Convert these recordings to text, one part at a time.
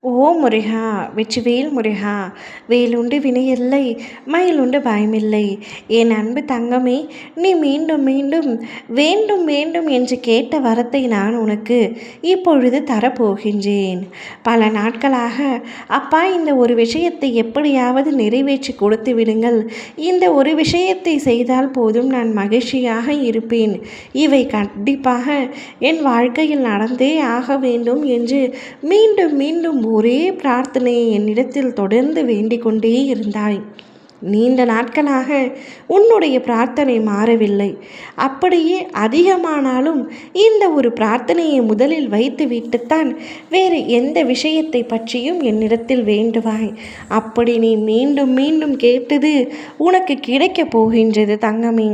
ஓ முருகா! வெற்றிவேல் முருகா! வேலுண்டு வினையில்லை, மயிலுண்டு பயமில்லை. என் அன்பு தங்கமே, நீ மீண்டும் மீண்டும் வேண்டும் வேண்டும் என்று கேட்ட வரத்தை நான் உனக்கு இப்பொழுது தரப்போகின்றேன். பல நாட்களாக, அப்பா இந்த ஒரு விஷயத்தை எப்படியாவது நிறைவேற்றி கொடுத்து விடுங்கள். இந்த ஒரு விஷயத்தை செய்தால் போதும் நான் மகிழ்ச்சியாக இருப்பேன். இவை கண்டிப்பாக என் வாழ்க்கையில் நடந்தே ஆக வேண்டும் என்று மீண்டும் மீண்டும் ஒரே பிரார்த்தனையை என்னிடத்தில் தொடர்ந்து வேண்டிக் கொண்டே இருந்தாய். நீண்ட நாட்களாக உன்னுடைய பிரார்த்தனை மாறவில்லை. அப்படியே அதிகமானாலும் இந்த ஒரு பிரார்த்தனையை முதலில் வைத்து விட்டுத்தான் வேறு எந்த விஷயத்தை பற்றியும் என்னிடத்தில் வேண்டுவாய். அப்படி நீ மீண்டும் மீண்டும் கேட்டது உனக்கு கிடைக்கப் போகின்றது தங்கமே.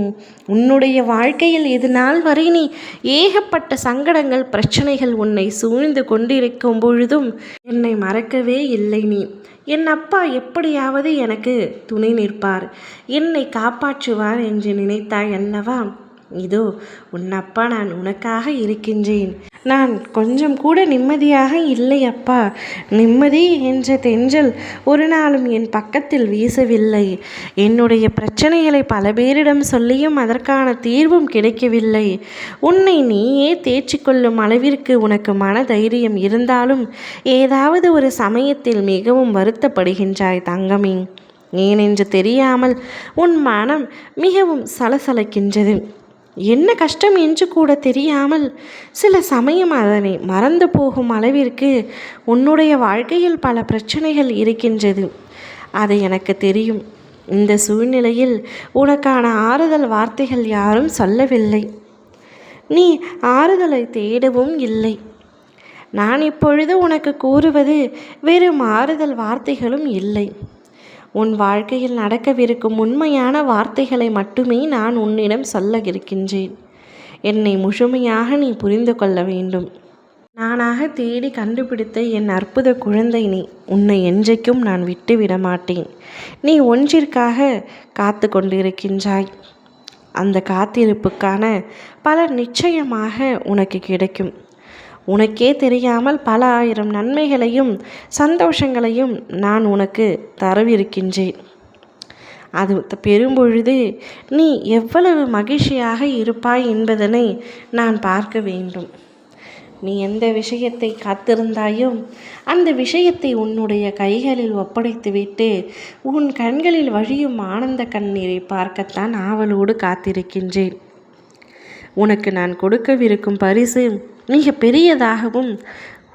உன்னுடைய வாழ்க்கையில் இது நாள் வரை நீ ஏகப்பட்ட சங்கடங்கள் பிரச்சனைகள் உன்னை சூழ்ந்து கொண்டிருக்கும் பொழுதும் என்னை மறக்கவே இல்லை நீ. என் அப்பா எப்படியாவது எனக்கு துணை நிற்பார், என்னை காப்பாற்றுவார் என்று நினைத்தாய் அல்லவா? இதோ உன் அப்பா நான் உனக்காக இருக்கின்றேன். நான் கொஞ்சம் கூட நிம்மதியாக இல்லை அப்பா. நிம்மதி என்ற தென்றல் ஒரு நாளும் என் பக்கத்தில் வீசவில்லை. என்னுடைய பிரச்சனைகளை பல பேரிடம் சொல்லியும் அதற்கான தீர்வும் கிடைக்கவில்லை. உன்னை நீயே தேற்றிக்கொள்ளும் அளவிற்கு உனக்கு மன தைரியம் இருந்தாலும் ஏதாவது ஒரு சமயத்தில் மிகவும் வருத்தப்படுகின்றாய் தங்கமே. ஏனென்று தெரியாமல் உன் மனம் மிகவும் சலசலக்கின்றது. என்ன கஷ்டம் என்று கூட தெரியாமல் சில சமயம் அதனை மறந்து போகும் அளவிற்கு உன்னுடைய வாழ்க்கையில் பல பிரச்சனைகள் இருக்கின்றது. அது எனக்கு தெரியும். இந்த சூழ்நிலையில் உனக்கான ஆறுதல் வார்த்தைகள் யாரும் சொல்லவில்லை. நீ ஆறுதலை தேடவும் இல்லை. நான் இப்பொழுது உனக்கு கூறுவது வெறும் ஆறுதல் வார்த்தைகளும் இல்லை. உன் வாழ்க்கையில் நடக்கவிருக்கும் உண்மையான வார்த்தைகளை மட்டுமே நான் உன்னிடம் சொல்ல இருக்கின்றேன். என்னை முழுமையாக நீ புரிந்து கொள்ள வேண்டும். நானாக தேடி கண்டுபிடித்த என் அற்புத குழந்தை நீ. உன்னை என்றைக்கும் நான் விட்டுவிட மாட்டேன். நீ ஒன்றிற்காக காத்து கொண்டிருக்கின்றாய். அந்த காத்திருப்புக்கான பலன் நிச்சயமாக உனக்கு கிடைக்கும். உனக்கே தெரியாமல் பல ஆயிரம் நன்மைகளையும் சந்தோஷங்களையும் நான் உனக்கு தரவிருக்கின்றேன். அது பெறும்பொழுது நீ எவ்வளவு மகிழ்ச்சியாக இருப்பாய் என்பதனை நான் பார்க்க வேண்டும். நீ எந்த விஷயத்தை காத்திருந்தாயோ அந்த விஷயத்தை உன்னுடைய கைகளில் ஒப்படைத்துவிட்டு உன் கண்களில் வழியும் ஆனந்த கண்ணீரை பார்க்கத்தான் ஆவலோடு காத்திருக்கின்றேன். உனக்கு நான் கொடுக்கவிருக்கும் பரிசு மிக பெரியதாகவும்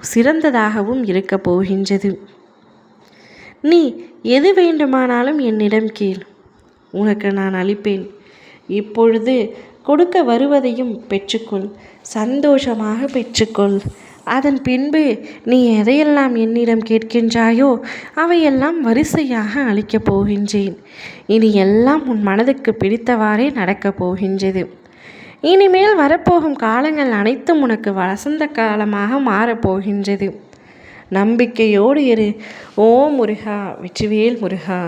சிறந்ததாகவும் இருக்கப் போகின்றது. நீ எது வேண்டுமானாலும் என்னிடம் கேள், உனக்கு நான் அளிப்பேன். இப்பொழுது கொடுக்க வருவதையும் பெற்றுக்கொள், சந்தோஷமாக பெற்றுக்கொள். அதன் பின்பு நீ எதையெல்லாம் என்னிடம் கேட்கின்றாயோ அவையெல்லாம் வரிசையாக அளிக்கப் போகின்றேன். இனி எல்லாம் உன் மனதுக்கு பிடித்தவாறே நடக்கப் போகின்றது. இனிமேல் வரப்போகும் காலங்கள் அனைத்தும் உனக்கு வசந்த காலமாக மாறப்போகின்றது. நம்பிக்கையோடு இரு. ஓ முருகா! வெற்றிவேல் முருகா!